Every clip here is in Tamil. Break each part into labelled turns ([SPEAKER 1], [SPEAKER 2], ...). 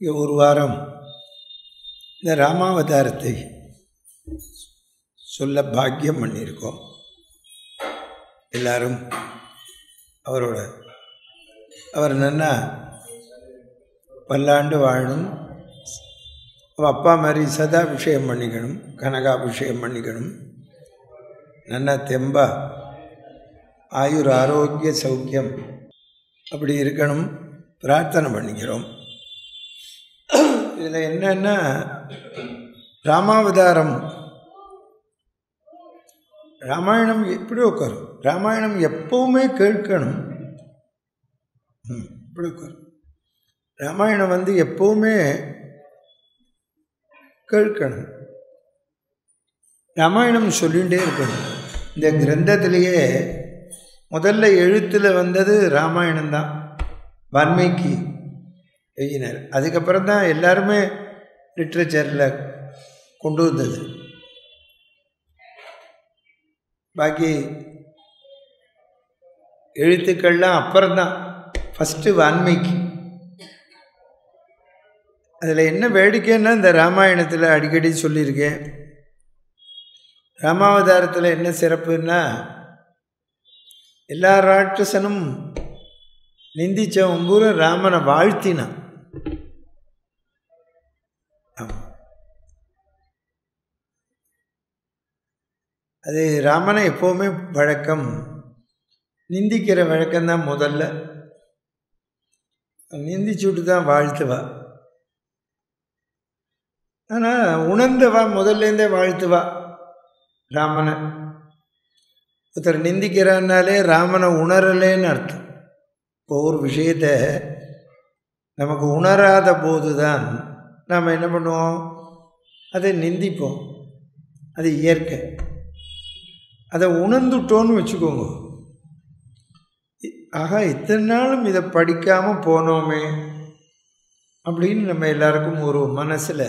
[SPEAKER 1] ஒரு வாரம் இந்த ராமாவதாரத்தை சொல்ல பாக்கியம் பண்ணியிருக்கோம். எல்லாரும் அவர் நன்னா பல்லாண்டு வாழணும், அவள் அப்பா மாதிரி சதாபிஷேகம் பண்ணிக்கணும், கனகாபிஷேகம் பண்ணிக்கணும், நன்னா தெம்பா ஆயுர் ஆரோக்கிய சௌக்கியம் அப்படி இருக்கணும் பிரார்த்தனை பண்ணிக்கிறோம். இதில் என்னன்னா ராமாயணம் எப்படி உட்காரும், ராமாயணம் எப்பவுமே கேட்கணும். இப்படி உட்காரும். ராமாயணம் எப்பவுமே கேட்கணும். ராமாயணம் சொல்லிகிட்டே இருக்கணும். இந்த கிரந்தத்திலேயே முதல்ல எழுத்தில் வந்தது ராமாயணம்தான், வால்மீகி எழுதினார். அதுக்கப்புறம் தான் எல்லாருமே லிட்ரேச்சரில் கொண்டு வந்தது. பாக்கி எழுத்துக்கள்லாம் அப்புறம்தான், ஃபஸ்ட்டு வால்மீகி. அதில் என்ன வேடிக்கைன்னா, இந்த ராமாயணத்தில் அடிக்கடி சொல்லியிருக்கேன், ராமாவதாரத்தில் என்ன சிறப்புன்னா, எல்லா ராட்சசனும் நிந்திச்சவன் பூரா ராமனை வாழ்த்தினான். அது ராமனை எப்போவுமே வழக்கம், நிந்திக்கிற வழக்கம்தான். முதல்ல நிந்திச்சுட்டு தான் வாழ்த்துவா. ஆனால் உணர்ந்தவா முதல்லேருந்தே வாழ்த்துவா ராமனை. ஒருத்தர் நிந்திக்கிறான்னாலே ராமனை உணரலேன்னு அர்த்தம். இப்போ ஒரு விஷயத்தை நமக்கு உணராத போது தான் நாம் என்ன பண்ணுவோம், அதை நிந்திப்போம். அது இயற்கை. அதை உணர்ந்துட்டோன்னு வச்சுக்கோங்க. ஆகா, இத்தனை நாளும் இதை படிக்காமல் போனோமே அப்படின்னு நம்ம எல்லாருக்கும் ஒரு மனசில்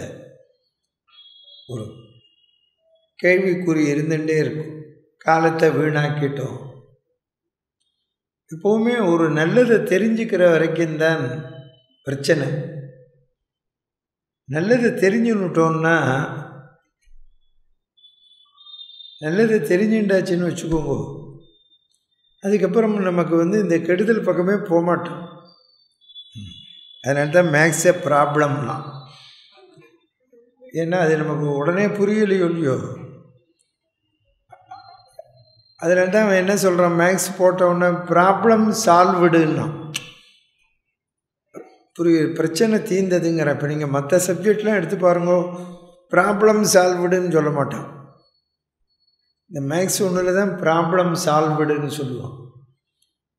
[SPEAKER 1] ஒரு கேள்விக்குறி இருந்துகிட்டே இருக்கும். காலத்தை வீணாக்கிட்டோம். எப்போவுமே ஒரு நல்லதை தெரிஞ்சுக்கிற வரைக்கும் தான் பிரச்சனை. நல்லதை தெரிஞ்சுன்னுட்டோம்னா, நல்லதை தெரிஞ்சுட்டாச்சுன்னு வச்சுக்கோங்க, அதுக்கப்புறம் நமக்கு இந்த கெடுதல் பக்கமே போகமாட்டோம். அதனால தான் மேக்ஸே ப்ராப்ளம்லாம். ஏன்னா அது நமக்கு உடனே புரியலையோ இல்லையோ. அதில் தான் அவன் என்ன சொல்கிறான், மேக்ஸ் போட்டவுடனே ப்ராப்ளம் சால்வ்டுன்னா பிரச்சனை தீர்ந்ததுங்கிற. இப்போ நீங்கள் மற்ற சப்ஜெக்ட்லாம் எடுத்து பாருங்க, ப்ராப்ளம் சால்வ்டுன்னு சொல்ல மாட்டான். இந்த மேக்ஸ் ஒன்றில் தான் ப்ராப்ளம் சால்வ்டுன்னு சொல்லுவோம்.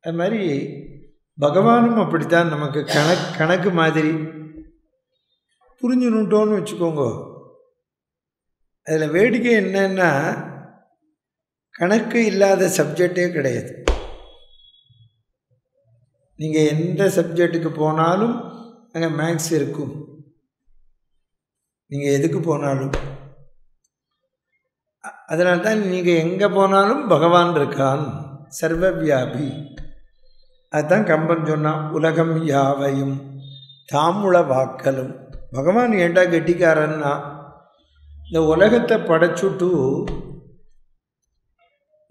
[SPEAKER 1] அது மாதிரி பகவானும் அப்படித்தான், நமக்கு கணக்கு மாதிரி புரிஞ்சுன்னுட்டோன்னு வச்சுக்கோங்க. அதில் வேடிக்கை என்னன்னா, கணக்கு இல்லாத சப்ஜெக்டே கிடையாது. நீங்கள் எந்த சப்ஜெக்டுக்கு போனாலும் அங்கே மேக்ஸ் இருக்கும். நீங்கள் எதுக்கு போனாலும். அதனால தான் நீங்கள் எங்கே போனாலும் பகவான் இருக்கான், சர்வவியாபி. அதுதான் கம்பன் சொன்னான், உலகம் யாவையும் தாமுள வாக்கலும். பகவான் ஏண்டா கெட்டிக்காரன்னா, இந்த உலகத்தை படைச்சுட்டு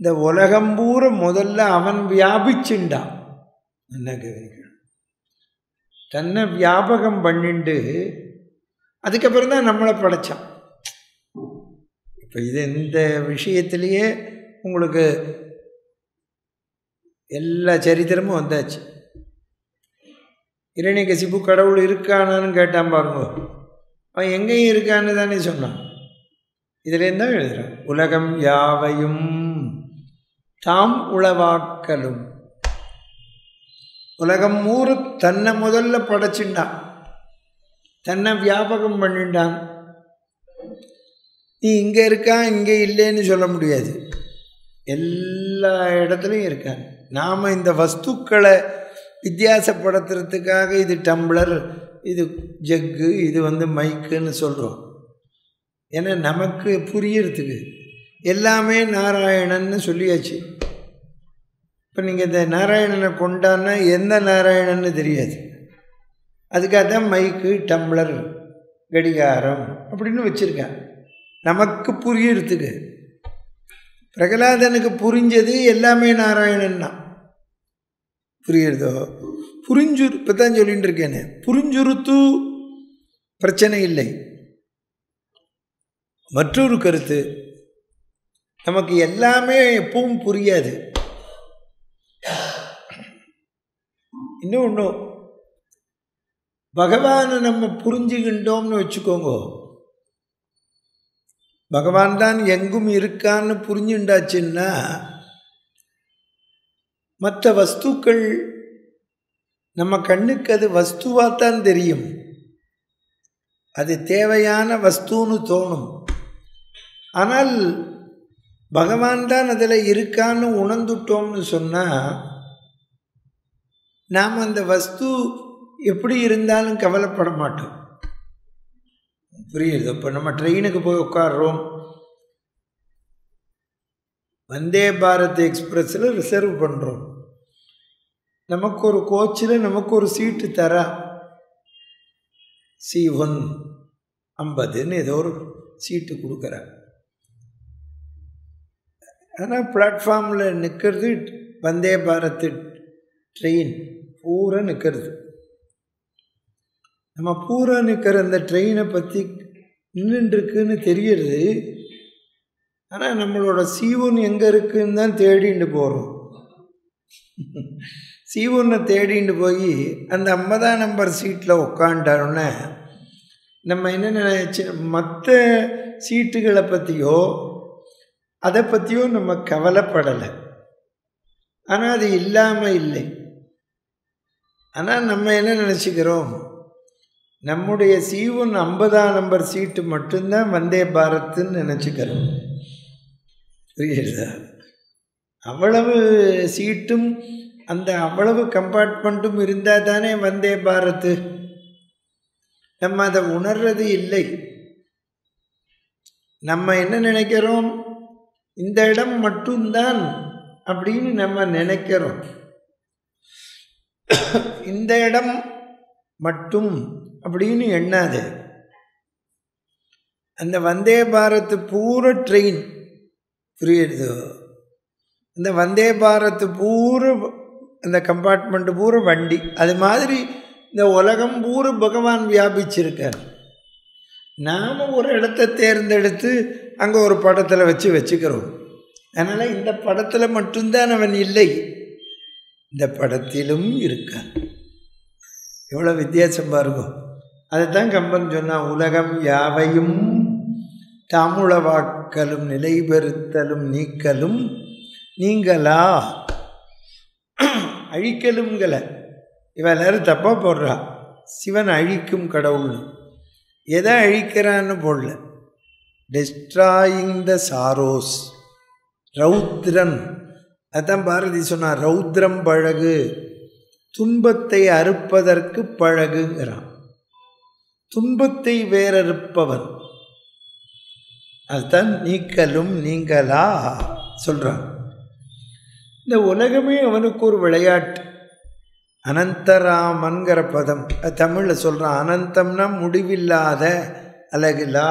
[SPEAKER 1] இந்த உலகம் பூரா முதல்ல அவன் வியாபிச்சுண்டான். என்ன கவனிக்கணும், தன்னை வியாபகம் பண்ணிண்டு அதுக்கப்புறம் தான் நம்மளை படைச்சான். இப்போ இது இந்த விஷயத்திலேயே உங்களுக்கு எல்லா சரித்திரமும் வந்தாச்சு. இரணியகசிபு கடவுள் இருக்கானான்னு கேட்டான் பாருங்க, அவன் எங்கேயும் இருக்கான்னு தானே சொன்னான். இதுலேருந்து தான் எழுதுகிறான், உலகம் யாவையும் தாம் உளவாக்கலும். உலகம் ஊரு தன்னை முதல்ல படைச்சுட்டான், தன்னை வியாபகம் பண்ணிட்டான். நீ இங்கே இருக்கான் இங்கே இல்லைன்னு சொல்ல முடியாது, எல்லா இடத்துலையும் இருக்கான். நாம் இந்த வஸ்துக்களை வித்தியாசப்படுத்துறதுக்காக இது டம்ளர், இது ஜக்கு, இது மைக்குன்னு சொல்கிறோம். ஏன்னா நமக்கு புரியறதுக்கு எல்லாமே நாராயணன்னு சொல்லியாச்சு. இப்போ நீங்கள் இந்த நாராயணனை கொண்டான்னா எந்த நாராயணன்னு தெரியாது. அதுக்காக தான் மைக்கு, டம்ளர், கடிகாரம் அப்படின்னு வச்சுருக்கேன் நமக்கு புரியறதுக்கு. பிரகலாதனுக்கு புரிஞ்சது எல்லாமே நாராயணன் தான். புரியுறதோ? இப்போ தான் சொல்லிட்டு இருக்கேன்னு புரிஞ்சுருத்து பிரச்சனை இல்லை. மற்றொரு கருத்து, நமக்கு எல்லாமே எப்பவும் புரியாது. இன்னும் ஒன்றும், பகவானை நம்ம புரிஞ்சுக்கிட்டோம்னு வச்சுக்கோங்க, பகவான் தான் எங்கும் இருக்கான்னு புரிஞ்சுண்டாச்சுன்னா மற்ற வஸ்துக்கள் நம்ம கண்ணுக்கு அது வஸ்துவாகத்தான் தெரியும், அது தேவையான வஸ்துன்னு தோணும். ஆனால் பகவான் தான் அதில் இருக்கான்னு உணர்ந்துட்டோம்னு சொன்னால் நாம் அந்த வஸ்து எப்படி இருந்தாலும் கவலைப்பட மாட்டோம். புரியுது? இப்போ நம்ம ட்ரெயினுக்கு போய் உட்காடுறோம், வந்தே பாரத் எக்ஸ்பிரஸில் ரிசர்வ் பண்ணுறோம், நமக்கு ஒரு கோச்சில் நமக்கு ஒரு சீட்டு தரா, C150ன்னு ஏதோ ஒரு சீட்டு கொடுக்குறா. ஆனால் பிளாட்ஃபார்மில் நிற்கிறது வந்தே பாரத் ட்ரெயின் பூரா நிற்கிறது. நம்ம பூரா நிற்கிற அந்த ட்ரெயினை பற்றி நின்றுருக்குன்னு தெரியுது. ஆனால் நம்மளோட C1 எங்கே இருக்குன்னு தான் தேடிட்டு போகிறோம். C1 தேடிட்டு போய் அந்த 50ஆம் நம்பர் சீட்டில் உட்காண்டாருன்னு நம்ம என்ன நினைச்சு, மற்ற சீட்டுகளை பற்றியோ அதை பற்றியோ நம்ம கவலைப்படலை. ஆனால் அது இல்லாமல் இல்லை. ஆனால் நம்ம என்ன நினச்சிக்கிறோம், நம்முடைய C1 50ஆம் நம்பர் சீட்டு மட்டும்தான் வந்தே பாரத்துன்னு நினச்சிக்கிறோம். புரியுதா? அவ்வளவு சீட்டும் அந்த அவ்வளவு கம்பார்ட்மெண்ட்டும் இருந்தால் தானே வந்தே பாரத்து. நம்ம அதை உணர்றது இல்லை. நம்ம என்ன நினைக்கிறோம், இந்த இடம் மட்டும்தான் அப்படின்னு நம்ம நினைக்கிறோம். இந்த இடம் மட்டும் அப்படின்னு எண்ணாது. அந்த வந்தே பாரத் பூரா ட்ரெயின், புரியுதோ, இந்த வந்தே பாரத் பூரா அந்த கம்பார்ட்மெண்ட்டு பூரா வண்டி, அது மாதிரி இந்த உலகம் பூரா பகவான் வியாபிச்சிருக்கார். நாம் ஒரு இடத்த தேர்ந்தெடுத்து அங்கே ஒரு படத்தில் வச்சுக்கிறோம். அதனால் இந்த படத்தில் மட்டும்தான் அவன் இல்லை, இந்த படத்திலும் இருக்கான். எவ்வளோ வித்தியாசம் பாருங்க. அதுதான் கம்பன் சொன்னான், உலகம் யாவையும் தாமுளவாக்கலும் நிலைபெறுத்தலும் நீக்கலும் நீங்களா. அழிக்கலும்களை இவன் எல்லாரும் தப்பாக போடுறா. சிவன் அழிக்கும் கடவுள்னு எதை அழிக்கிறான்னு போடல. டெஸ்ட்ராயிங் த சாரோஸ், ரௌத்ரன். அதுதான் பாரதி சொன்னார், ரௌத்ரம் பழகு, துன்பத்தை அறுப்பதற்கு பழகுங்கிறான். துன்பத்தை வேறறுப்பவன், அதுதான் நீக்கலும் நீங்களா சொல்கிறான். இந்த உலகமே அவனுக்கு ஒரு விளையாட்டு. அனந்தராமன்கிற பதம் தமிழில் சொல்கிறான். அனந்தம்னா முடிவில்லாத, அழகிலா.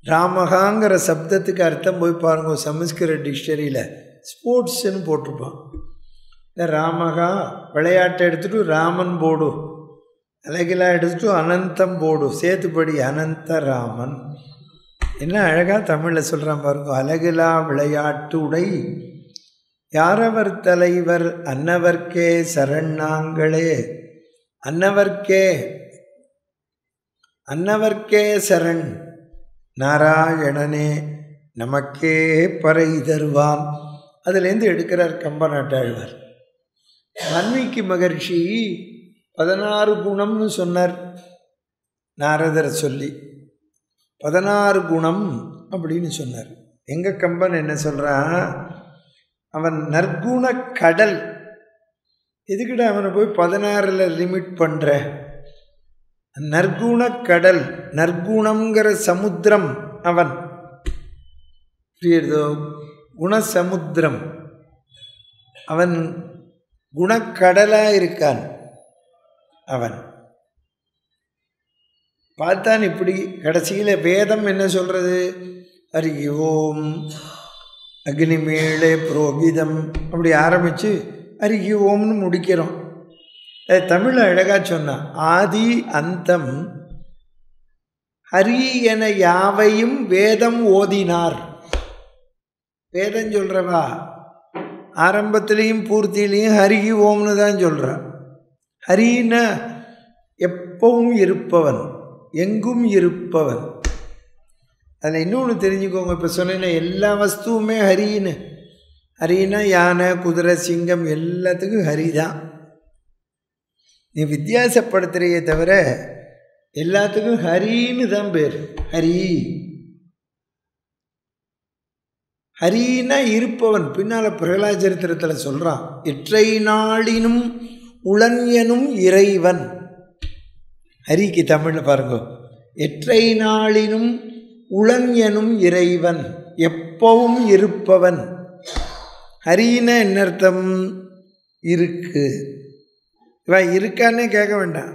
[SPEAKER 1] ராமகாங்கிற சப்தத்துக்கு அர்த்தம் போய் பாருங்க, சமஸ்கிருத டிக்ஷனரியில் ஸ்போர்ட்ஸ்ன்னு போட்டிருப்பான். இந்த ராமகா விளையாட்டை எடுத்துகிட்டு ராமன் போடு, அழகிலா எடுத்துட்டு அனந்தம் போடு, சேத்துப்படி அனந்தராமன். என்ன அழகாக தமிழில் சொல்கிறான் பாருங்க. அழகிலா விளையாட்டு உடை யாரவர் தலைவர் அன்னவர்க்கே சரணாங்களே. அன்னவர்க்கே சரண் நாராயணனே நமக்கே பறை தருவான். அதுலேருந்து எடுக்கிறார் கம்பநாட்டாழ்வார். வால்மீகி மகர்ஷி 16 குணம்னு சொன்னார் நாரதரை சொல்லி. 16 குணம் அப்படின்னு சொன்னார். எங்கள் கம்பன் என்ன சொல்கிறான், அவன் நற்குண கடல். எதுக்கிட்ட அவனை போய் 16ல் லிமிட் பண்ணுற? நற்குண கடல், நற்குணங்கிற சமுத்திரம் அவன். புரியுதோ? குணசமுத்திரம். அவன் குணக்கடலாக இருக்கான் அவன். பார்த்தான் இப்படி. கடைசியில் வேதம் என்ன சொல்கிறது? ஹரி ஓம் அக்னிமேளே புரோகிதம் அப்படி ஆரம்பித்து ஹரி ஓம்னு முடிக்கிறோம். தமிழ் அழகாக சொன்னான். ஆதி அந்தம் ஹரி என யாவையும் வேதம் ஓதினார். வேதம் சொல்கிறவா ஆரம்பத்திலையும் பூர்த்தியிலையும் ஹரி ஓம்னு தான் சொல்கிறான். ஹரின்னா எப்பவும் இருப்பவன், எங்கும் இருப்பவன். அதில் இன்னொன்று தெரிஞ்சுக்கோங்க. இப்போ சொன்னேன்னா எல்லா வஸ்துவுமே ஹரின்னு. ஹரின்னா யானை, குதிரை, சிங்கம் எல்லாத்துக்கும் ஹரி தான். நீ வித்தியாசப்படுத்துறையே தவிர எல்லாத்துக்கும் ஹரின்னு தான் பேர். ஹரி ஹரினா இருப்பவன். பின்னால் பிரகலாத சரித்திரத்தில் சொல்கிறான், இற்றை நாளினும் உளன்யனும் இறைவன். ஹரிக்கு தமிழில் பாருங்க, எற்றை நாளினும் உளன்யனும் இறைவன், எப்பவும் இருப்பவன். ஹரின்னா என்ன அர்த்தம்? இருக்கு. இவன் இருக்கான்னே கேட்க வேண்டாம்,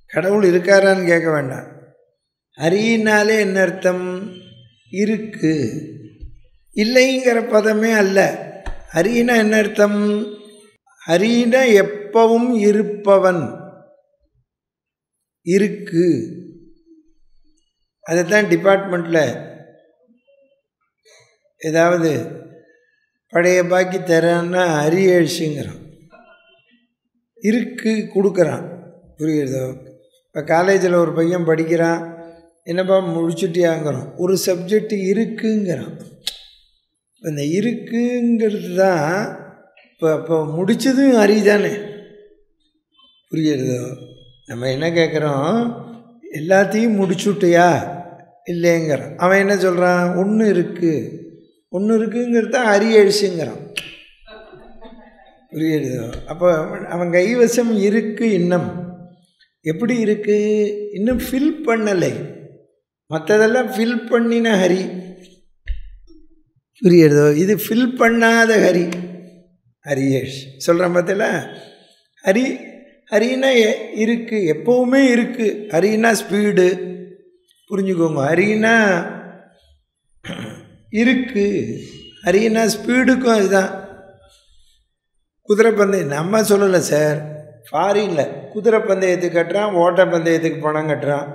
[SPEAKER 1] கடவுள் இருக்காரான்னு கேட்க வேண்டாம். ஹரினாலே என்ன அர்த்தம்? இருக்கு. இல்லைங்கிற பதமே அல்ல. ஹரினா என்ன அர்த்தம்? ஹரினா எப்பவும் இருப்பவன், இருக்கு. அதுதான் டிபார்ட்மெண்ட்டில் ஏதாவது பழைய பாக்கி தரான்னா அரியழிச்சுங்கிறான், இருக்கு கொடுக்குறான். புரியுறதோ? இப்போ காலேஜில் ஒரு பையன் படிக்கிறான், என்னப்பா முடிச்சுட்டியாங்கிறோம், ஒரு சப்ஜெக்ட் இருக்குங்கிறான். இந்த இருக்குங்கிறது தான் இப்போ முடித்ததும் அறிதானே. புரியுறதோ? நம்ம என்ன கேட்குறோம், எல்லாத்தையும் முடிச்சுட்டியா இல்லைங்கிறான். அவன் என்ன சொல்கிறான்? ஒன்று இருக்குது. ஒன்று இருக்குங்கிறது தான் அரியழிச்சுங்கிறான். புரியுறதோ? அப்போ அவன் கைவசம் இருக்குது. இன்னும் எப்படி இருக்குது? இன்னும் ஃபில் பண்ணலை. மற்றதெல்லாம் ஃபில் பண்ணின ஹரி. புரியுறதோ? இது ஃபில் பண்ணாத ஹரி, ஹரியேஷ் சொல்கிறான். பார்த்தல, ஹரி ஹரினா இருக்குது, எப்போவுமே இருக்குது. ஹரினா ஸ்பீடு, புரிஞ்சுக்கோங்க. ஹரினா இருக்குது, ஹரினா ஸ்பீடுக்கும் அதுதான். குதிரை பந்தயம் நம்ம சொல்லலை சார், ஃபாரினில் குதிரை பந்தயத்துக்கு கட்டுறான், ஓட்ட பந்தயத்துக்கு பணம் கட்டுறான்.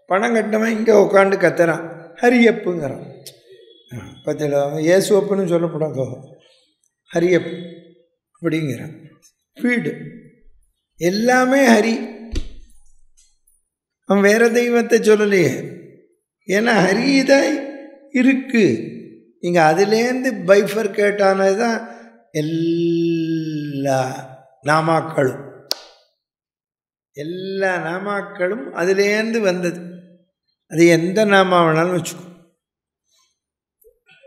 [SPEAKER 1] பணம் கட்டினவன் இங்கே உட்காந்து கத்துறான், ஹரியப்புங்கிறான். பத்தில ஏசுவப்புன்னு சொல்லப்படாதோ, ஹரியப் அப்படிங்கிறான். ஸ்பீடு எல்லாமே ஹரி. அவன் வேறு தெய்வத்தை சொல்லலையே, ஏன்னா ஹரி தான் இருக்குது. இங்கே அதுலேருந்து பைஃபர்கேட் ஆனது தான் எல்லா நாமாக்களும். எல்லா நாமாக்களும் அதுலேருந்து வந்தது. அது எந்த நாமா வேணாலும் வச்சுக்கோ.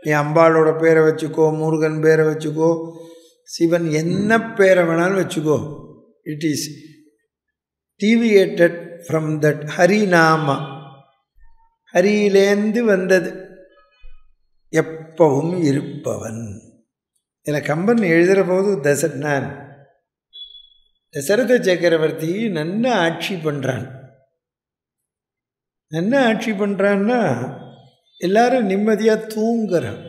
[SPEAKER 1] நீ அம்பாளோட பேரை வச்சுக்கோ, முருகன் பேரை வச்சுக்கோ, சிவன் என்ன பேரை வேணாலும் வச்சுக்கோ. It is deviated from that Harinama. ஹரியிலேந்து வந்தது. எப்பவும் இருப்பவன். இதில் கம்பன் எழுதுகிற போது தசரத சக்கரவர்த்தி நல்ல ஆட்சி பண்ணுறான். என்ன ஆட்சி பண்ணுறான்னா, எல்லாரும் நிம்மதியாக தூங்குறான்.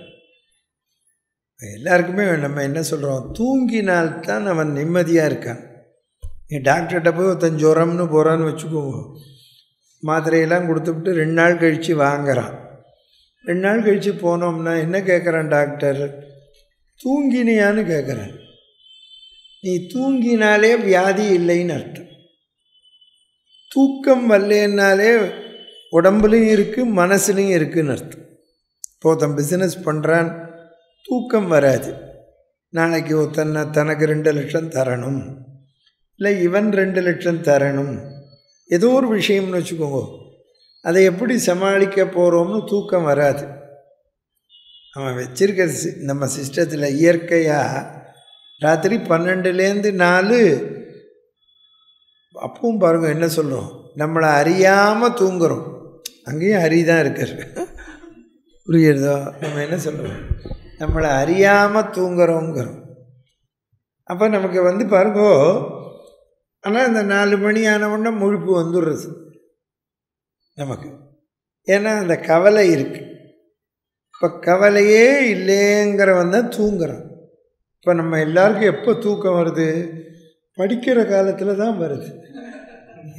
[SPEAKER 1] எல்லாருக்குமே நம்ம என்ன சொல்கிறோம், தூங்கினால்தான் அவன் நிம்மதியாக இருக்கான். நீ டாக்டர்கிட்ட போய் ஒருத்தன் ஜுரம்னு போகிறான்னு வச்சுக்கோங்க, மாத்திரையெல்லாம் கொடுத்துவிட்டு 2 நாள் கழித்து வாங்குறான். 2 நாள் கழித்து போனோம்னா என்ன கேட்குறான் டாக்டர்? தூங்கினியான்னு கேட்குறான். நீ தூங்கினாலே வியாதி இல்லைன்னு அர்த்தம். தூக்கம் வரலனாலே உடம்புலையும் இருக்குது, மனசுலையும் இருக்குதுன்னு அர்த்தம். ஒருத்தன் பிஸ்னஸ் பண்ணுறான், தூக்கம் வராது. நாளைக்கு ஒருத்தனை தனக்கு 2 லட்சம் தரணும், இல்லை இவன் 2 லட்சம் தரணும், ஏதோ ஒரு விஷயம்னு வச்சுக்கோங்க. அதை எப்படி சமாளிக்க போகிறோம்னு தூக்கம் வராது. அவன் வச்சிருக்க நம்ம சிஸ்டத்தில் இயற்கையாக ராத்திரி 12லேருந்து 4 அப்பவும் பாருங்கள் என்ன சொல்கிறோம், நம்மளை அறியாமல் தூங்குகிறோம். அங்கேயும் ஹரிதான் இருக்கார். புரியுறதோ? நம்ம என்ன சொல்கிறோம், நம்மளை அறியாமல் தூங்குறோங்கிறோம். அப்போ நமக்கு பாருங்கோ, ஆனால் இந்த 4 மணி ஆனவுடனே முழிப்பு வந்துடுறது. நமக்கு. ஏன்னா அந்த கவலை இருக்குது. இப்போ கவலையே இல்லைங்கிறவன் தான் தூங்குறான். இப்போ நம்ம எல்லாருக்கும் எப்போ தூக்கம் வருது? படிக்கிற காலத்தில் தான் வருது.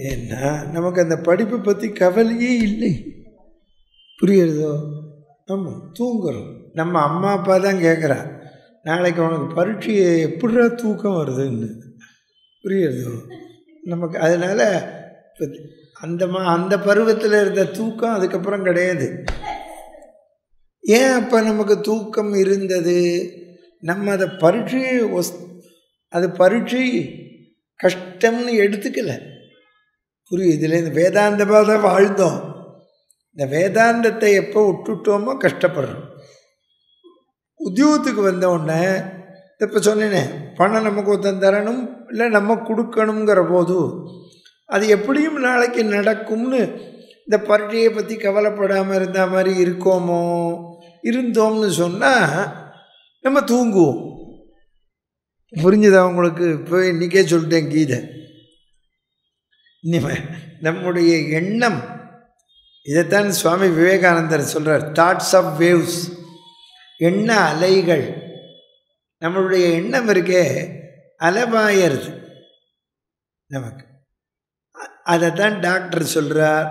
[SPEAKER 1] ஏன்னா நமக்கு அந்த படிப்பை பற்றி கவலையே இல்லை. புரியுறதோ? ஆமாம், தூங்குறோம். நம்ம அம்மா அப்பா தான் கேட்குறா, நாளைக்கு உனக்கு பரீட்சையை எப்படிடா தூக்கம் வருதுன்னு. புரியுறதோ? நமக்கு அதனால் அந்த பருவத்தில் இருந்த தூக்கம் அதுக்கப்புறம் கிடையாது. ஏன் அப்போ நமக்கு தூக்கம் இருந்தது? நம்ம அதை அது பரீட்சை கஷ்டம்னு எடுத்துக்கல. புரியுது? இதில் இந்த வேதாந்தமாக தான் வாழ்ந்தோம். இந்த வேதாந்தத்தை எப்போ விட்டுட்டோமோ கஷ்டப்படுறோம். உத்தியோகத்துக்கு வந்த உடனே இப்போ சொன்னேனே, பணம் நமக்கு ஒருத்தன் தரணும் இல்லை நம்ம கொடுக்கணுங்கிற போது அது எப்படியும் நாளைக்கு நடக்கும்னு இந்த பரீட்சையை பற்றி கவலைப்படாமல் இருந்த மாதிரி இருந்தோம்னு சொன்னால் நம்ம தூங்குவோம். புரிஞ்சுதா உங்களுக்கு? இப்போ இன்றைக்கே சொல்லிட்டேன் கீதை. நம்முடைய எண்ணம், இதைத்தான் சுவாமி விவேகானந்தர் சொல்கிறார், தாட்ஸ் ஆஃப் வேவ்ஸ், எண்ண அலைகள். நம்மளுடைய எண்ணம் இருக்கே அலைபாயறது நமக்கு. அதைத்தான் டாக்டர் சொல்கிறார்,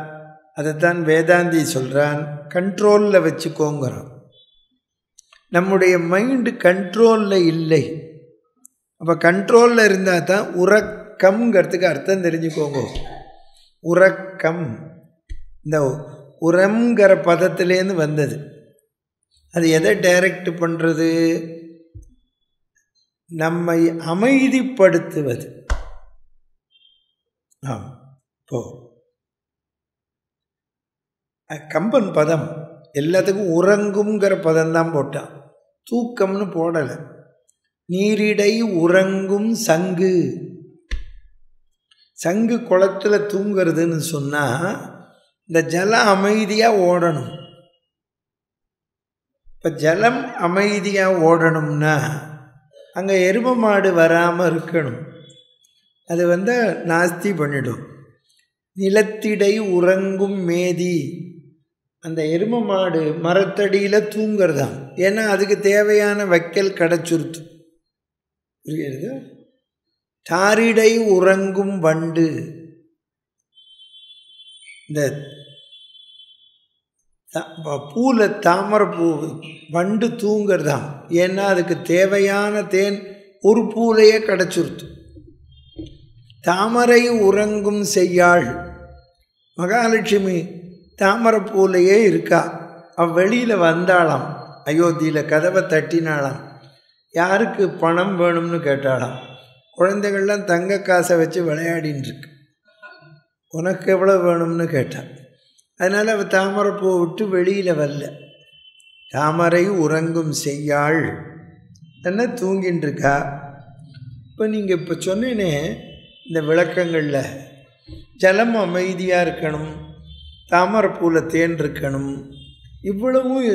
[SPEAKER 1] அதைத்தான் வேதாந்தி சொல்கிறான், கண்ட்ரோலில் வச்சுக்கோங்கிறான். நம்முடைய மைண்டு கண்ட்ரோலில் இல்லை. அப்போ கண்ட்ரோலில் இருந்தால் தான் உறக்கம்ங்கிறதுக்கு அர்த்தம் தெரிஞ்சுக்கோங்க. உறக்கம் இந்த உரம்ங்கிற பதத்திலேருந்து வந்தது. அது எதை டைரக்ட் பண்ணுறது? நம்மை அமைதிப்படுத்துவது. இப்போ கம்பன் பதம் எல்லாத்துக்கும் உறங்குங்கிற பதம்தான் போட்டான், தூக்கம்னு போடலை. நீரிடை உறங்கும் சங்கு. சங்கு குளத்தில் தூங்கிறதுன்னு சொன்னால் இந்த ஜலம் அமைதியாக ஓடணும். இப்போ ஜலம் அமைதியாக ஓடணும்னா அங்கே எருமை மாடு வராமல் இருக்கணும். அது நாஸ்தி பண்ணிடும். நிலத்திடை உறங்கும் மேதி. அந்த எருமை மாடு மரத்தடியில் தூங்கிறதான். ஏன்னா அதுக்கு தேவையான வைக்கல் கிடச்சுருத்து. புரியுது? தாரிடை உறங்கும் வண்டு. இந்த பூவில் தாமரை பூ வண்டு தூங்கிறதாம். ஏன்னா அதுக்கு தேவையான தேன் ஒரு பூலையே கிடச்சுருத்து. தாமரை உறங்கும் செய்யாள். மகாலட்சுமி தாமரை பூலையே இருக்கா. வெளியில் வந்தாளாம், அயோத்தியில் கதவை தட்டினாளாம். யாருக்கு பணம் வேணும்னு கேட்டாளாம். குழந்தைகள்லாம் தங்க காசை வச்சு விளையாடின்னு இருக்கு. உனக்கு எவ்வளோ வேணும்னு கேட்டாள். அதனால் அவள் தாமரை பூ விட்டு வெளியில் வரல. தாமரை உறங்கும் செய்யாள் என்ன தூங்கின்னு இருக்கா. இப்போ நீங்கள் இப்போ சொன்னேனே இந்த விளக்கங்களில் ஜலம் அமைதியாக இருக்கணும், தாமரை பூவில் தேன் இருக்கணும், இவ்வளவும்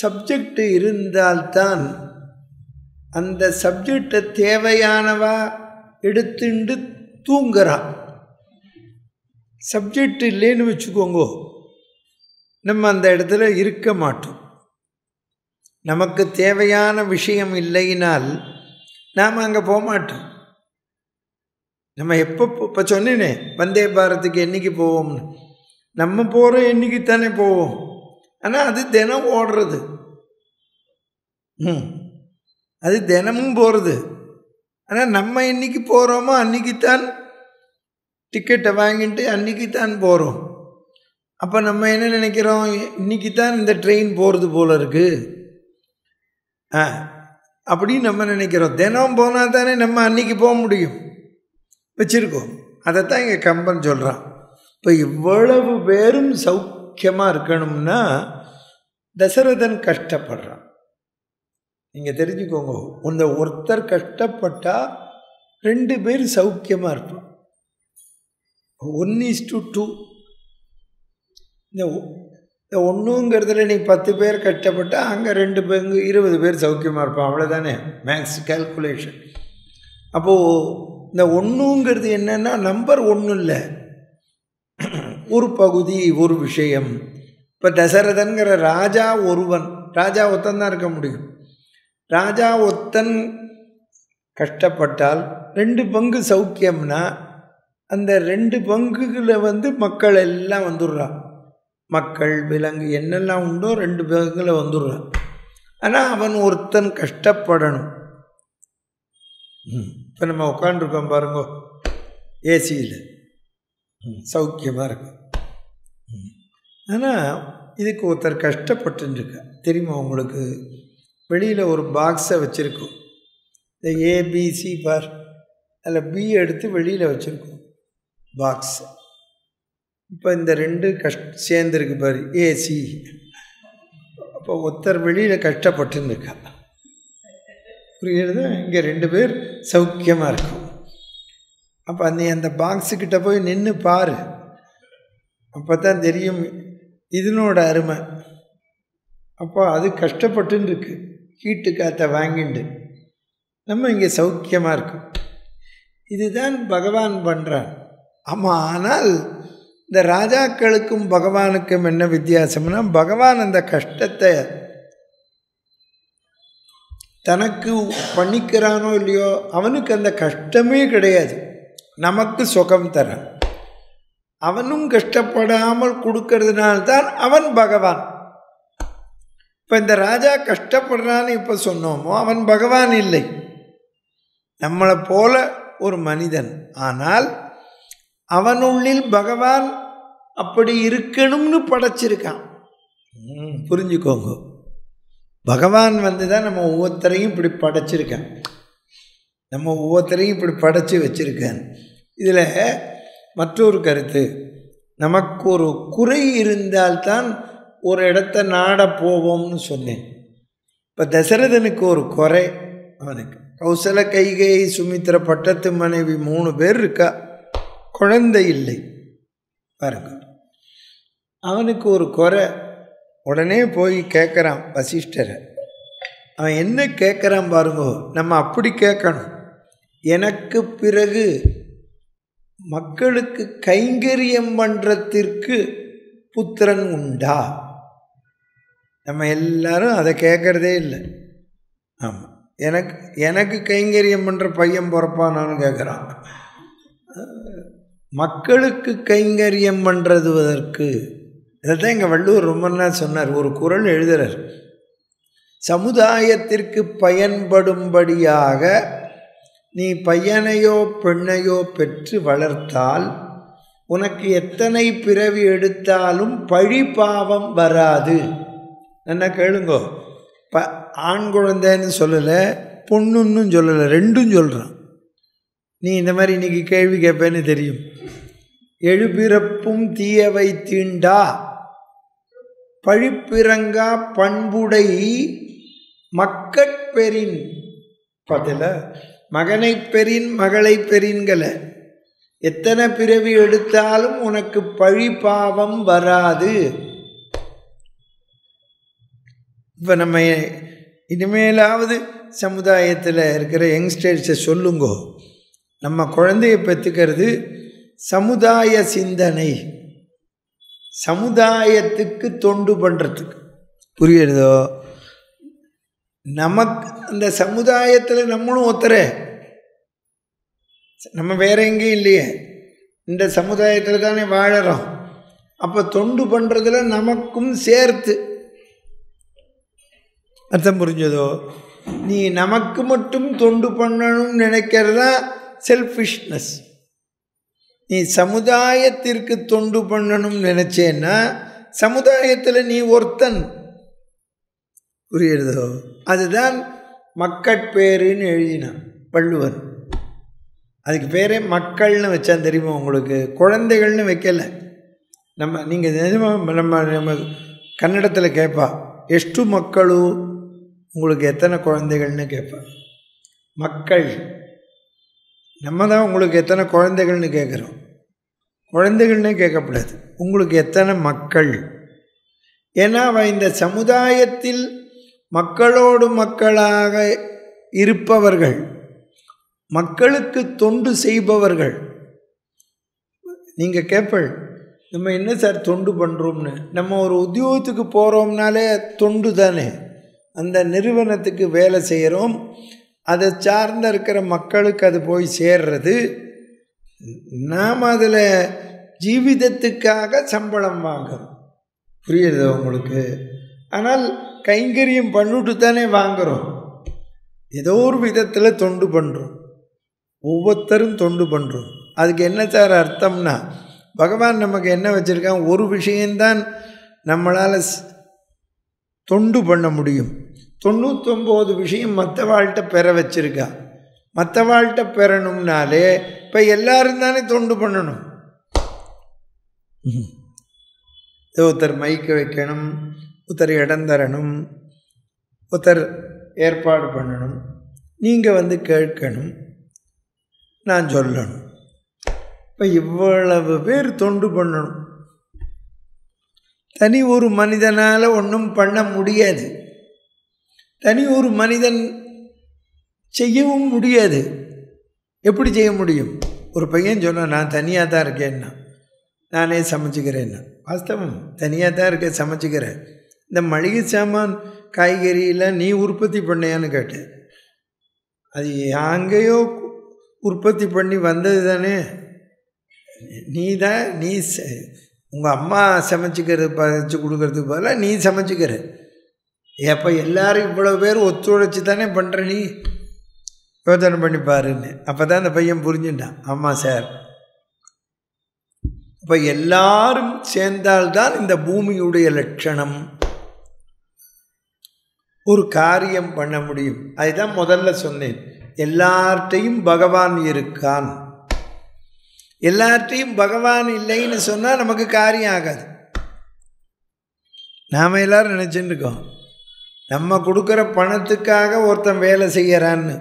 [SPEAKER 1] சப்ஜெக்டு இருந்தால்தான் அந்த சப்ஜெக்டை தேவையானவா எடுத்துண்டு தூங்குறான். சப்ஜெக்ட் இல்லைன்னு வச்சுக்கோங்க, நம்ம அந்த இடத்துல இருக்க மாட்டோம். நமக்கு தேவையான விஷயம் இல்லைனால் நாம் அங்கே போக மாட்டோம். நம்ம இப்போ சொன்னேனே வந்தே பாரத்துக்கு என்றைக்கு போவோம்னு, நம்ம போகிற என்றைக்கு தானே போவோம். ஆனால் அது தினம் ஓடுறது. அது தினமும் போகிறது. ஆனால் நம்ம என்றைக்கு போகிறோமோ அன்றைக்கித்தான் டிக்கெட்டை வாங்கிட்டு அன்றைக்கித்தான் போகிறோம். அப்போ நம்ம என்ன நினைக்கிறோம், இன்றைக்கி தான் இந்த ட்ரெயின் போகிறது போல் இருக்குது அப்படின்னு நம்ம நினைக்கிறோம். தினம் போனால் தானே நம்ம அன்றைக்கி போக முடியும் வச்சுருக்கோம். அதைத்தான் இங்கே கம்பன் சொல்கிறான். இப்போ இவ்வளவு பேரும் சௌக்கியமாக இருக்கணும்னா தசரதன் கஷ்டப்படுறான். நீங்கள் தெரிஞ்சுக்கோங்க, இந்த ஒருத்தர் கஷ்டப்பட்டால் 2 பேர் சௌக்கியமாக இருப்பான். 1:2. இந்த ஒன்றுங்கிறதுல நீ 10 பேர் கஷ்டப்பட்டால் அங்கே 2 பேர் 20 பேர் சௌக்கியமாக இருப்பான். அவ்வளோதானே மேக்ஸ் கால்குலேஷன். அப்போது இந்த 1ங்கிறது என்னென்னா நம்பர் 1 இல்லை. ஒரு பகுதி, ஒரு விஷயம். இப்போ தசரதன்கிற ராஜா ஒருவன், ராஜா ஒத்தன் தான் இருக்க முடியும். ராஜா ஒத்தன் கஷ்டப்பட்டால் 2 பங்கு சௌக்கியம்னா அந்த 2 பங்குகளை மக்கள் எல்லாம் வந்துடுறான். மக்கள், விலங்கு என்னெல்லாம் உண்டோ 2 பங்குல வந்துடுறான். ஆனால் அவன் ஒருத்தன் கஷ்டப்படணும். இப்போ நம்ம உட்காண்டிருக்கோம் பாருங்க ஏசியில், சௌக்கியமாக இருக்கும். ஆனால் இதுக்கு ஒருத்தர் கஷ்டப்பட்டுருக்க தெரியுமா உங்களுக்கு? வெளியில் ஒரு பாக்ஸை வச்சுருக்கோம், இந்த ஏபிசி பார், அதில் பி எடுத்து வெளியில் வச்சுருக்கோம் பாக்ஸ். இப்போ இந்த 2 சேர்ந்துருக்கு பாரு, ஏசி. அப்போ ஒருத்தர் வெளியில் கஷ்டப்பட்டுன்னு இருக்கா, புரியுறது? இங்கே 2 பேர் சௌக்கியமாக இருக்கும். அப்போ அந்த பாக்ஸுக்கிட்ட போய் நின்று பாரு, அப்போ தான் தெரியும் இதனோட அருமை. அப்போ அது கஷ்டப்பட்டுன்னு இருக்கு, ஹீட்டு காற்றை வாங்கிண்டு. நம்ம இங்கே சௌக்கியமாக இருக்கும். இதுதான் பகவான் பண்ணுறான். ஆமாம், ஆனால் இந்த ராஜாக்களுக்கும் பகவானுக்கும் என்ன வித்தியாசம்னா, பகவான் அந்த கஷ்டத்தை தனக்கு பண்ணிக்கிறானோ இல்லையோ, அவனுக்கு அந்த கஷ்டமே கிடையாது, நமக்கு சுகம் தரான். அவனும் கஷ்டப்படாமல் கொடுக்கறதுனால்தான் அவன் பகவான். இப்போ இந்த ராஜா கஷ்டப்படுறான்னு இப்போ சொன்னோமோ, அவன் பகவான் இல்லை, நம்மளை போல ஒரு மனிதன். ஆனால் அவனுள்ளில் பகவான் அப்படி இருக்கணும்னு படைச்சிருக்கான். புரிஞ்சுக்கோங்க, பகவான் தான் நம்ம ஒவ்வொருத்தரையும் இப்படி படைச்சிருக்கான், நம்ம ஒவ்வொருத்தரையும் இப்படி படைச்சி வச்சிருக்கான். இதில் மற்றொரு கருத்து, நமக்கு ஒரு குறை இருந்தால்தான் ஒரு இடத்த நாட போவோம்னு சொன்னேன். இப்போ தசரதனுக்கு ஒரு குறை, அவனுக்கு கௌசல, கைகேயி, சுமித்திர, பட்டத்து மனைவி 3 பேர் இருக்கா, குழந்தை இல்லை பாருங்க. அவனுக்கு ஒரு குறை, உடனே போய் கேட்குறான் வசிஷ்டரை. அவன் என்ன கேட்குறான் பாருங்க, நம்ம அப்படி கேட்கணும். எனக்கு பிறகு மக்களுக்கு கைங்கரியம் பண்ணுறதுக்கு புத்திரன் உண்டா? நம்ம எல்லாரும் அதை கேட்குறதே இல்லை. ஆமாம், எனக்கு கைங்கரியம் பண்ணுற பையன் பிறப்பானான்னு கேட்குறான். மக்களுக்கு கைங்கரியம் பண்ணுறதுவதற்கு இதைத்தான் எங்கள் வள்ளுவர் ரொம்ப நாள் சொன்னார், ஒரு குறள் எழுதுறார். சமுதாயத்திற்கு பயன்படும்படியாக நீ பையனையோ பெண்ணையோ பெற்று வளர்த்தால் உனக்கு எத்தனை பிறவி எடுத்தாலும் பழி பாவம் வராது. என்ன கேளுங்கோ, ஆண் குழந்தைன்னு சொல்லலை, பொண்ணுன்னு சொல்லலை, 2ம் சொல்கிறான். நீ இந்த மாதிரி இன்றைக்கி கேள்வி கேட்பேன்னு தெரியும். எழுபிறப்பும் தீயவை தீண்டா பழிப்பிறங்கா பண்புடை மக்கட்பெறின். பதில மகனை பெறின் மகளை பெறின்கள, எத்தனை பிறவி எடுத்தாலும் உனக்கு பழி பாவம் வராது. இப்போ நம்ம இனிமேலாவது சமுதாயத்தில் இருக்கிற யங்ஸ்டர்ஸை சொல்லுங்கோ, நம்ம குழந்தைய பெற்றுக்கிறது சமுதாய சிந்தனை, சமுதாயத்துக்கு தொண்டு பண்ணுறதுக்கு, புரியுறதோ? நமக்கு அந்த சமுதாயத்தில் நம்மளும் ஒருத்தரே, நம்ம வேற எங்கேயும் இல்லையே, இந்த சமுதாயத்தில் தானே வாழறோம். அப்போ தொண்டு பண்ணுறதுல நமக்கும் சேர்த்து அர்த்தம் புரிஞ்சதோ? நீ நமக்கு மட்டும் தொண்டு பண்ணணும்னு நினைக்கிறதா செல்ஃபிஷ்னஸ். நீ சமுதாயத்திற்கு தொண்டு பண்ணணும்னு நினச்சேன்னா சமுதாயத்தில் நீ ஒருத்தன், புரியுறதோ? அதுதான் மக்கட்பேருன்னு எழுதினான் வள்ளுவர். அதுக்கு பேரே மக்கள்னு வச்சான் தெரியுமா உங்களுக்கு? குழந்தைகள்னு வைக்கலை. நீங்கள் நிஜமாக நம்ம கன்னடத்தில் கேட்பா, எஷ்டு மக்களு, உங்களுக்கு எத்தனை குழந்தைகள்னு கேட்பா. மக்கள், நம்ம தான் உங்களுக்கு எத்தனை குழந்தைகள்னு கேட்குறோம், குழந்தைகள்னே கேட்கக்கூடாது, உங்களுக்கு எத்தனை மக்கள். ஏன்னா அவன் இந்த சமுதாயத்தில் மக்களோடு மக்களாக இருப்பவர்கள், மக்களுக்கு தொண்டு செய்பவர்கள். நீங்கள் கேட்பள், நம்ம என்ன சார் தொண்டு பண்ணுறோம்னு, நம்ம ஒரு உத்தியோகத்துக்கு போகிறோம்னாலே தொண்டு தானே. அந்த நிறுவனத்துக்கு வேலை செய்கிறோம், அதை சார்ந்த இருக்கிற மக்களுக்கு அது போய் சேர்றது. நாம் அதில் ஜீவிதத்துக்காக சம்பளம் வாங்குறோம். புரியுது உங்களுக்கு? ஆனால் கைங்கரியம் பண்ணிட்டு தானே வாங்குகிறோம். ஏதோ ஒரு விதத்தில் தொண்டு பண்ணுறோம். ஒவ்வொருத்தரும் தொண்டு பண்ணுறோம். அதுக்கு என்ன சார் அர்த்தம்னா, பகவான் நமக்கு என்ன வச்சுருக்கான், ஒரு விஷயந்தான் நம்மளால் தொண்டு பண்ண முடியும். 99 விஷயம் மற்ற வாழ்கிட்ட பெற வச்சுருக்கா. மற்ற வாழ்கிட்ட பெறணும்னாலே இப்போ எல்லாரும் தானே தொண்டு பண்ணணும். ஒருத்தர் மைக்க வைக்கணும், ஒருத்தர் இடம் தரணும், ஒருத்தர் ஏற்பாடு பண்ணணும், நீங்கள் கேட்கணும், நான் சொல்லணும். இப்போ இவ்வளவு பேர் தொண்டு பண்ணணும். தனி ஒரு மனிதனால் ஒன்றும் பண்ண முடியாது. தனி ஒரு மனிதன் செய்யவும் முடியாது. எப்படி செய்ய முடியும்? ஒரு பையன் சொன்னான், நான் தனியாக தான் இருக்கேன்னா, நானே சமைச்சிக்கிறேன்னா. வாஸ்தவம், தனியாக தான் இருக்க, சமைச்சிக்கிறேன். இந்த மளிகை சாமான் காய்கறியெல்லாம் நீ உற்பத்தி பண்ணையான்னு கேட்டேன். அது அங்கேயோ உற்பத்தி பண்ணி வந்தது தானே. நீ உங்கள் அம்மா சமைச்சிக்கிறது பறித்து கொடுக்கறதுக்கு பதிலாக நீ சமைச்சிக்கிற. எப்போ எல்லோரும் இவ்வளோ பேர் ஒத்துழைச்சி தானே பண்ணுற, நீ யோசனை பண்ணி பாருன்னு. அப்போ தான் அந்த பையன் புரிஞ்சுட்டான், ஆமாம் சார். அப்போ எல்லாரும் சேர்ந்தால்தான் இந்த பூமியுடைய லட்சணம். ஒரு காரியம் பண்ண முடியும். அதுதான் முதல்ல சொன்னேன், எல்லார்ட்டையும் பகவான் இருக்கான். எல்லார்ட்டையும் பகவான் இல்லைன்னு சொன்னால் நமக்கு காரியம் ஆகாது. நாம் எல்லோரும் நினச்சிட்டு இருக்கோம், நம்ம கொடுக்குற பணத்துக்காக ஒருத்தன் வேலை செய்கிறான்னு.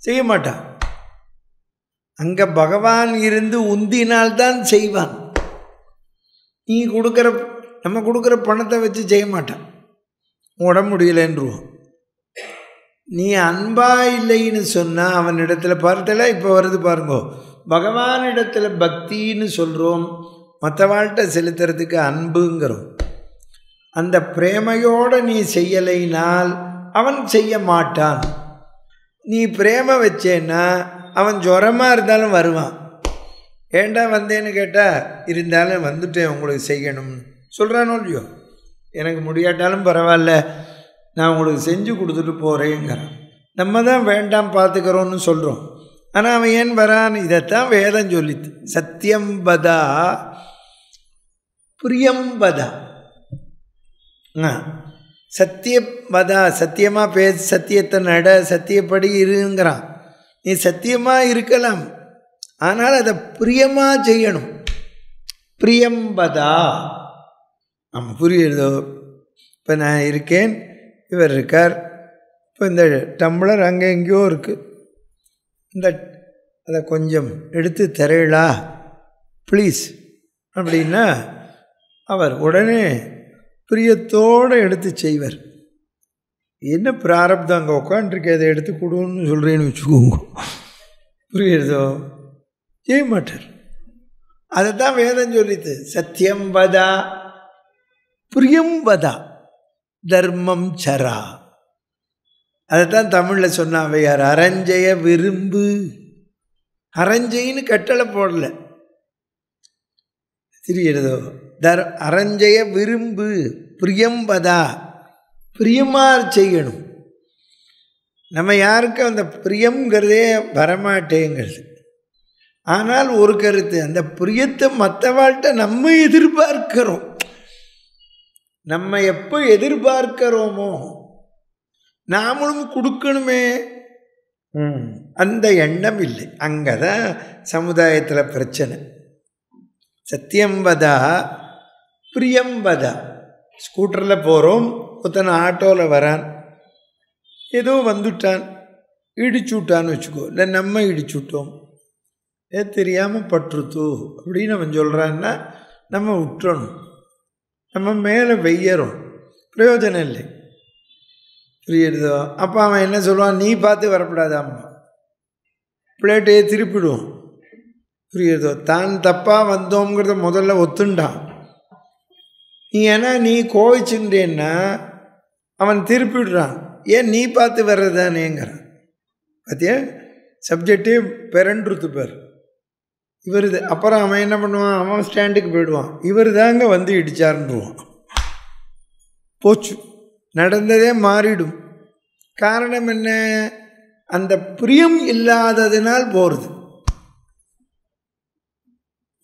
[SPEAKER 1] செய்ய மாட்டான். அங்கே பகவான் இருந்து உந்தினால்தான் செய்வான். நீ நம்ம கொடுக்குற பணத்தை வச்சு செய்ய மாட்டான். உடம்பு முடியலன்றுவோம். நீ அன்பா இல்லைன்னு சொன்னால் அவனிடத்தில் பார்த்தல. இப்போ வருது பாருங்கோ, பகவானிடத்தில் பக்தின்னு சொல்கிறோம், மற்ற வாழ்க்கை செலுத்துறதுக்கு அன்புங்கிறோம். அந்த பிரேமையோடு நீ செய்யலைனால் அவன் செய்ய மாட்டான். நீ பிரேமை வச்சேன்னா அவன் ஜுரமாக இருந்தாலும் வருவான். ஏண்டா வந்தேன்னு கேட்டால், இருந்தாலும் வந்துட்டேன் உங்களுக்கு செய்யணும்னு சொல்கிறானோ இல்லையோ. எனக்கு முடியாட்டாலும் பரவாயில்ல, நான் உங்களுக்கு செஞ்சு கொடுத்துட்டு போகிறேங்கிறான். நம்ம தான் வேண்டாம் பார்த்துக்கிறோன்னு சொல்கிறோம். ஆனால் அவன் ஏன் வரான்? இதைத்தான் வேதம் சொல்லித்து, சத்தியம் பதா பிரியம் பதா. சத்தியபதா, சத்தியமாக பேச, சத்தியத்தை நட, சத்தியப்படி இருங்கிறான். நீ சத்தியமாக இருக்கலாம், ஆனால் அதை பிரியமாக செய்யணும். பிரியம்பதா. ஆமாம், புரியுறதோ? இப்போ நான் இருக்கேன், இவர் இருக்கார். இப்போ இந்த டம்ளர் அங்கே எங்கேயோ இருக்குது, அதை கொஞ்சம் எடுத்து தரீங்களா ப்ளீஸ் அப்படின்னா அவர் உடனே பிரியத்தோடு எடுத்து செய்வர். என்ன பிராரப்தம், அங்கே உட்காந்துருக்கு, அதை எடுத்து கொடுன்னு சொல்கிறேன்னு வச்சுக்கோங்க, புரியுறதோ? செய்ய மாட்டார். அதை தான் வேதம் சொல்லித்து, சத்தியம் வதா பிரியம் வதா தர்மம் சரா. அதைத்தான் தமிழில் சொன்னாவே யார், அரஞ்செய விரும்பு. அரஞ்சைன்னு கட்டளை போடல, தெரியுறதோ? அரஞ்செய விரும்பு, பிரியம்பதா, பிரியமாக செய்யணும். நம்ம யாருக்கும் அந்த பிரியங்கிறதே வரமாட்டேங்கிறது. ஆனால் ஒரு கருத்து, அந்த பிரியத்தை மற்றவாழ்கிட்ட நம்ம எதிர்பார்க்கிறோம். நம்ம எப்போ எதிர்பார்க்கிறோமோ நாமளும் கொடுக்கணுமே, அந்த எண்ணம் இல்லை. அங்கே தான் சமுதாயத்தில் பிரச்சனை. சத்தியம்பதா பிரியம்பதா. ஸ்கூட்டரில் போகிறோம், ஒருத்தனை ஆட்டோவில் வரான், ஏதோ வந்துட்டான், இடிச்சு விட்டான்னு வச்சுக்கோ, இல்லை நம்ம இடிச்சு விட்டோம், தெரியாமல் பற்றுத்தூ அப்படின்னு அவன் சொல்கிறான்னா நம்ம விட்டுறணும். நம்ம மேலே வெய்யறோம், பிரயோஜனம் இல்லை, புரியுறதோ? அப்போ அவன் என்ன சொல்லுவான், நீ பார்த்து வரக்கூடாதாம்மா, பிளேட்டையே திருப்பிடுவோம், புரியுதோ? தான் தப்பாக வந்தோங்கிறத முதல்ல ஒத்துண்டான். நீ கோவிச்சுட்டேன்னா அவன் திருப்பிடுறான். ஏன் நீ பார்த்து வர்றதானேங்கிறான். பார்த்தியா, சப்ஜெக்டே பெரன்றுத்து பேர் இவர். அப்புறம் அவன் என்ன பண்ணுவான், அவன் ஸ்டாண்டுக்கு போயிடுவான். இவர் தாங்க வந்து இடிச்சாருன்றுவான். போச்சு, நடந்ததே மாறிடும். காரணம் என்ன? அந்த பிரியம் இல்லாததினால் போகிறது.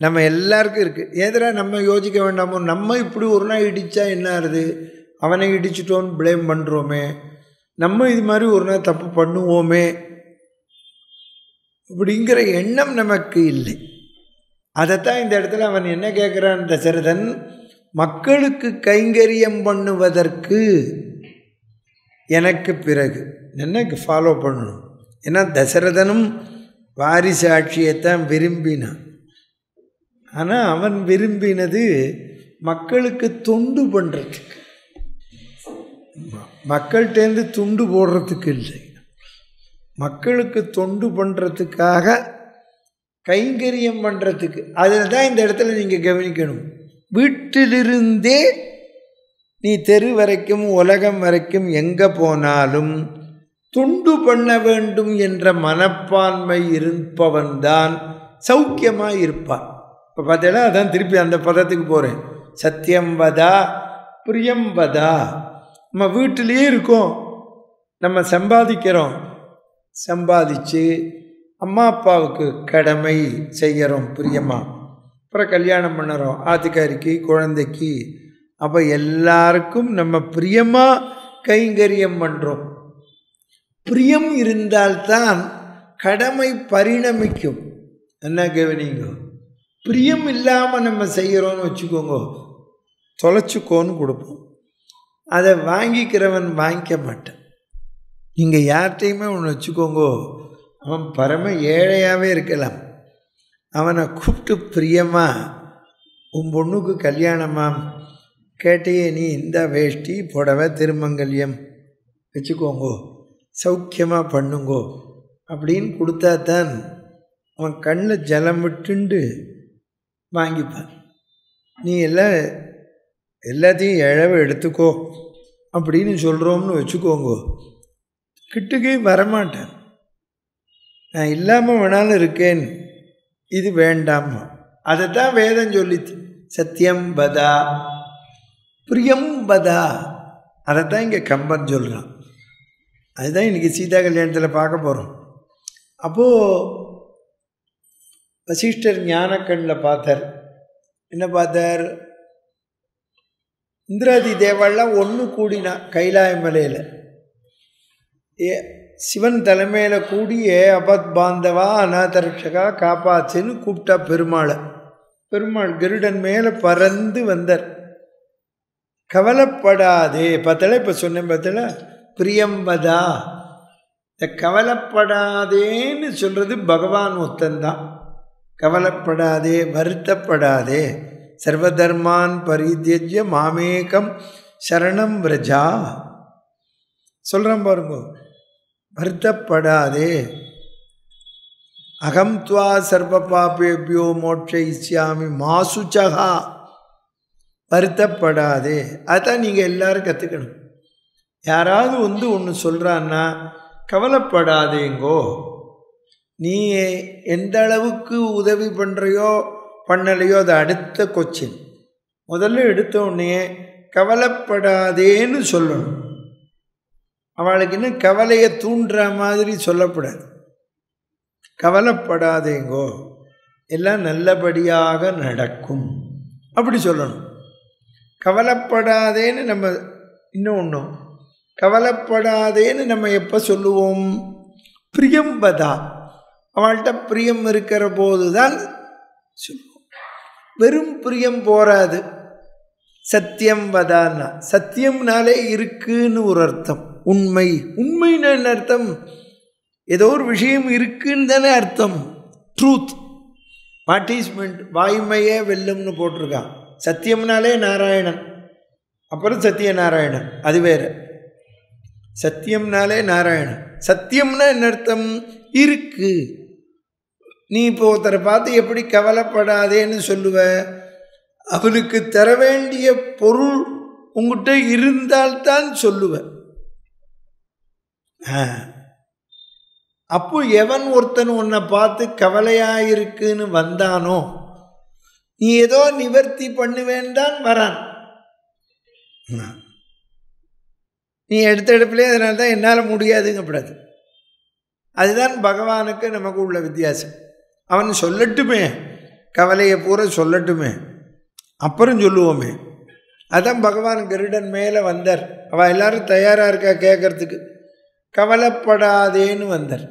[SPEAKER 1] நம்ம எல்லாருக்கும் இருக்குது. எதிரா நம்ம யோசிக்க வேண்டாமோ, நம்ம இப்படி ஒரு நாள் இடித்தா என்ன ஆகுது, அவனை இடிச்சிட்டோன்னு ப்ளேம் பண்ணுறோமே, நம்ம இது மாதிரி ஒரு நாள் தப்பு பண்ணுவோமே அப்படிங்கிற எண்ணம் நமக்கு இல்லை. அதைத்தான் இந்த இடத்துல அவன் என்ன கேட்குறான் தசரதன், மக்களுக்கு கைங்கரியம் பண்ணுவதற்கு எனக்கு பிறகு எனக்கு ஃபாலோ பண்ணணும். ஏன்னா தசரதனும் வாரிசாட்சியைத்தான் விரும்பினான். ஆனால் அவன் விரும்பினது மக்களுக்கு தொண்டு பண்ணுறதுக்கு, மக்கள்கிட்டேருந்து துண்டு போடுறதுக்கு இல்லை, மக்களுக்கு தொண்டு பண்ணுறதுக்காக, கைங்கரியம் பண்ணுறதுக்கு. அதில் தான் இந்த இடத்துல நீங்கள் கவனிக்கணும். வீட்டிலிருந்தே நீ தெரு வரைக்கும் உலகம் வரைக்கும் எங்கே போனாலும் துண்டு பண்ண வேண்டும் என்ற மனப்பான்மை இருப்பவன்தான் சௌக்கியமாக இருப்பான். இப்போ பார்த்தீங்கன்னா அதான் திருப்பி அந்த பதத்துக்கு போகிறேன். சத்தியம் வதா பிரியம் வதா. நம்ம வீட்டிலேயே இருக்கோம், நம்ம சம்பாதிக்கிறோம், சம்பாதிச்சு அம்மா அப்பாவுக்கு கடமை செய்கிறோம் பிரியமாக. அப்புறம் கல்யாணம் பண்ணுறோம் ஆத்துக்காரிக்கு குழந்தைக்கு. அப்போ எல்லாருக்கும் நம்ம பிரியமாக கைங்கரியம் பண்ணுறோம். பிரியம் இருந்தால்தான் கடமை பரிணமிக்கும். என்ன கவனிங்க, பிரியம் இல்லாமல் நம்ம செய்கிறோன்னு வச்சுக்கோங்க, தொலைச்சிக்கோன்னு கொடுப்போம். அதை வாங்கிக்கிறவன் வாங்கிக்க மாட்டான். நீங்கள் யார்கிட்டையுமே ஒன்று வச்சுக்கோங்க, அவன் பரம ஏழையாகவே இருக்கலாம், அவனை கூப்பிட்டு பிரியமாக உன் பொண்ணுக்கு கல்யாணமாம் கேட்டையே, நீ இந்த வேஷ்டி புடவை திருமங்கல்யம் வச்சுக்கோங்கோ, சௌக்கியமாக பண்ணுங்கோ அப்படின்னு கொடுத்தா தான் அவன் கண்ணில் ஜலம் விட்டுண்டு வாங்கிப்பான். நீ எல்லாத்தையும் இழவை எடுத்துக்கோ அப்படின்னு சொல்கிறோம்னு வச்சுக்கோங்கோ, கிட்டுக்கே வரமாட்டேன். நான் இல்லாமல் வேணாலும் இருக்கேன், இது வேண்டாமா. அதை தான் வேதம் சொல்லிச்சு, சத்தியம் பதா பிரியம் பதா. அதைத்தான் இங்கே கம்பன் சொல்கிறான். அதுதான் இன்றைக்கி சீதா கல்யாணத்தில் பார்க்க போகிறோம். அப்போது வசிஷ்டர் ஞானக்கண்ணில் பார்த்தார். என்ன பார்த்தார்? இந்திராதி தேவாலாம் ஒன்று கூடினா கைலாய மலையில் சிவன் தலைமையில் கூடியே அபத் பாந்தவா அநாதரட்சகா காப்பாச்சுன்னு கூப்பிட்டா பெருமாளை. பெருமாள் கருடன் மேலே பறந்து வந்தார். கவலைப்படாதே, பார்த்தல இப்போ சொன்னேன் பார்த்தல, பிரியம்பதா. இந்த கவலைப்படாதேன்னு சொல்கிறது பகவான் ஒத்தந்தான். கவலைப்படாதே, வருத்தப்படாதே, சர்வதர்மான் பரித்யஜ்ய மாமேகம் சரணம் விரஜா சொல்கிறான் பாருங்க. வருத்தப்படாதே, அகம் துவா சர்வ பாபேபியோ மோட்சயிஷ்யாமி மாசுச்சகா. வருத்தப்படாதே, அதான் நீங்கள் எல்லோரும் கற்றுக்கணும். யாராவது ஒன்று சொல்கிறான்னா கவலைப்படாதேங்கோ. நீ எந்த அளவுக்கு உதவி பண்ணுறையோ பண்ணலையோ அது அடுத்த கொச்சின். முதல்ல எடுத்த உடனே கவலைப்படாதேன்னு சொல்லணும். அவளுக்கு இன்னும் கவலையை தூண்டுற மாதிரி சொல்லக்கூடாது. கவலைப்படாதேங்கோ, எல்லாம் நல்லபடியாக நடக்கும் அப்படி சொல்லணும். கவலைப்படாதேன்னு நம்ம இன்னும் கவலைப்படாதேன்னு நம்ம எப்போ சொல்லுவோம்? பிரியம்பதா, அவள்கிட்ட பிரியம் இருக்கிற போது தான் சொல்லுவோம். வெறும் பிரியம் போராது. சத்தியம் வதான்னா, சத்தியம்னாலே இருக்குன்னு ஒரு அர்த்தம். உண்மை, உண்மைன்னு என்ன அர்த்தம்? ஏதோ ஒரு விஷயம் இருக்குன்னு தானே அர்த்தம். ட்ரூத், வாட் இஸ் மென்ட், வாய்மையே வெல்லும்னு போட்டிருக்கான். சத்தியம்னாலே நாராயணன், அப்புறம் சத்தியநாராயணன், அது வேறு. சத்தியம்னாலே நாராயணன். சத்தியம்னா என்ன அர்த்தம்? இருக்கு. நீ இப்போ ஒருத்தரை பார்த்து எப்படி கவலைப்படாதேன்னு சொல்லுவ? அவனுக்கு தர வேண்டிய பொருள் உங்ககிட்ட இருந்தால்தான் சொல்லுவ. அப்போ எவன் ஒருத்தன் உன்னை பார்த்து கவலையாயிருக்குன்னு வந்தானோ நீ ஏதோ நிவர்த்தி பண்ணுவேன்தான் வரான். நீ எடுத்த எடுப்பிலே அதனால தான் என்னால் முடியாதுங்கப்படாது. அதுதான் பகவானுக்கு நமக்கு உள்ள வித்தியாசம். அவன் சொல்லட்டுமே, கவலையை பூரா சொல்லட்டுமே, அப்புறம் சொல்லுவோமே. அதான் பகவான் கருடன் மேலே வந்தார். அவள் எல்லாரும் தயாராக இருக்கா கேட்கறதுக்கு. கவலைப்படாதேன்னு வந்தார்.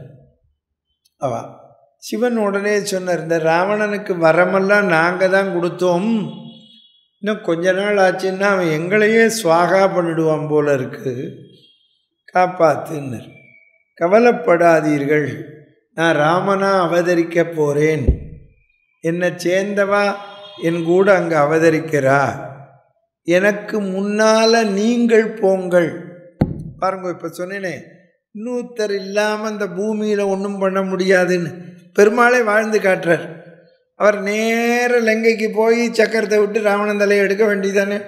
[SPEAKER 1] அவ சிவன் உடனே சொன்னார், இந்த ராவணனுக்கு வரமெல்லாம் நாங்கள் தான் கொடுத்தோம், இன்னும் கொஞ்ச நாள் ஆச்சுன்னா அவன் எங்களையே சுவாகா பண்ணிடுவான் போல இருக்கு, காப்பாத்துன்னார். கவலைப்படாதீர்கள், நான் ராமனா அவதரிக்க போகிறேன், என்னை சேர்ந்தவா என் கூட அங்கே அவதரிக்கிறா, எனக்கு முன்னால் நீங்கள் போங்கள். பாருங்க, இப்போ சொன்னேனே இன்னொருத்தர் இல்லாமல் அந்த பூமியில் ஒன்றும் பண்ண முடியாதுன்னு பெருமாளே வாழ்ந்து காட்டுறார். அவர் நேர லங்கைக்கு போய் சக்கரத்தை விட்டு ராவணன் தலையை எடுக்க வேண்டியதானே.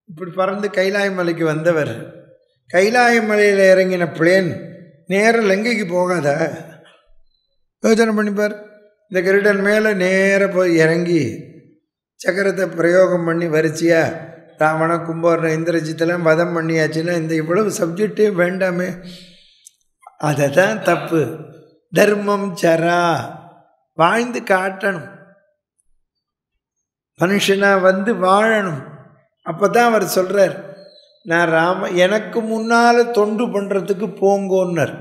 [SPEAKER 1] இப்படி பறந்து கைலாய மலைக்கு வந்தவர், கைலாய மலையில் இறங்கின பிளேன் நேர லங்கைக்கு போகாதா? யோசனை பண்ணிப்பார். இந்த கருடன் மேலே நேர போய் இறங்கி சக்கரத்தை பிரயோகம் பண்ணி வரிசையா ராவண கும்பகர்ண இந்திரஜித்தெல்லாம் வதம் பண்ணியாச்சுன்னா இந்த இவ்வளவு சப்ஜெக்டே வேண்டாமே. அதை தான் தப்பு. தர்மம் சரா, வாழ்ந்து காட்டணும், மனுஷனாக வந்து வாழணும். அப்போ தான் அவர் சொல்கிறார், நான் எனக்கு முன்னால் தொண்டு பண்ணுறதுக்கு போங்கோன்னர்.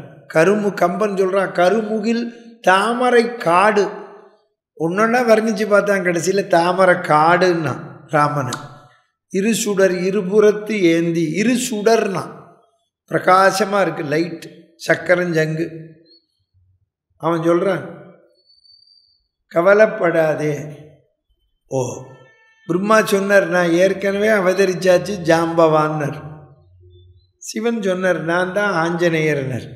[SPEAKER 1] கம்பன் சொல்கிறான், கருமுகில் தாமரை காடு ஒன்றொன்னா வர்ணித்து பார்த்தான், கடைசியில் தாமரை காடுன்னா ராமனை. இருசுடர் இருபுறத்து ஏந்தி, இருசுடர்னா பிரகாசமாக இருக்குது, லைட், சக்கரஞ்சங்கு. அவன் சொல்கிறான், கவலைப்படாதே. ஓ, பிரம்மா சொன்னார், நான் ஏற்கனவே அவதரிச்சாச்சு ஜாம்பவான்னர். சிவன் சொன்னார், நான் தான் ஆஞ்சநேயர்னர்.